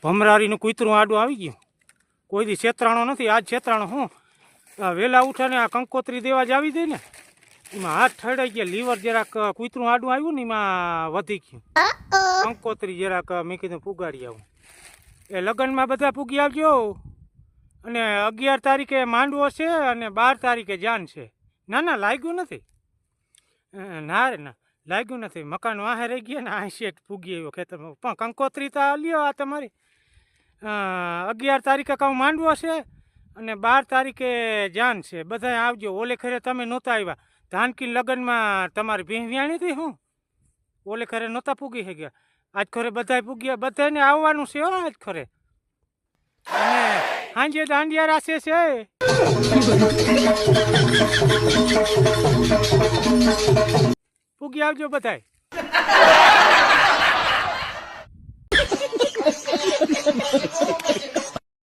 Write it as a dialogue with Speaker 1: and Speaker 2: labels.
Speaker 1: ભમરારીનું કૂતરું આડું આવી ગયું. કોઈ દી છેતરાણો નથી, આજ છેતરાણો. હું વહેલા ઉઠાને આ કંકોત્રી દેવા જ આવી દઈ ને, એમાં હાથ ઠડાઈ ગયા. લીવર જરાક કૂતરું આડું આવ્યું ને એમાં વધી ગયું. કંકોત્રી જરાક મેં કીધું પુગાડી આવું. એ લગ્નમાં બધા પૂગી આવજો. અને 11 તારીખે માંડવો છે અને 12 તારીખે જાન છે. ના ના લાગ્યું નથી, ના રે ના લાગ્યું નથી. મકાન વાહે રહી ગયા ને આ શેઠ પૂગી આવ્યો ખેતરમાં. પણ કંકોત્રી તો લ્યો આ તમારી. 11 તારીખે કાં માંડવો છે અને 12 તારીખે જાન છે. બધા આવજો. ઓલે ખરે તમે નહોતા આવ્યા. ધાનકી લગ્નમાં તમારી ભીં વ્યાણી હતી. હું ઓલે ખરે નહોતા પૂગી થઈ ગયા. આજ ખરે બધા પૂગ્યા. બધાને આવવાનું છે હો આજ ખરે. અને સાંજે દાંડિયા રાસે છે. પૂગી આવજો બધાય.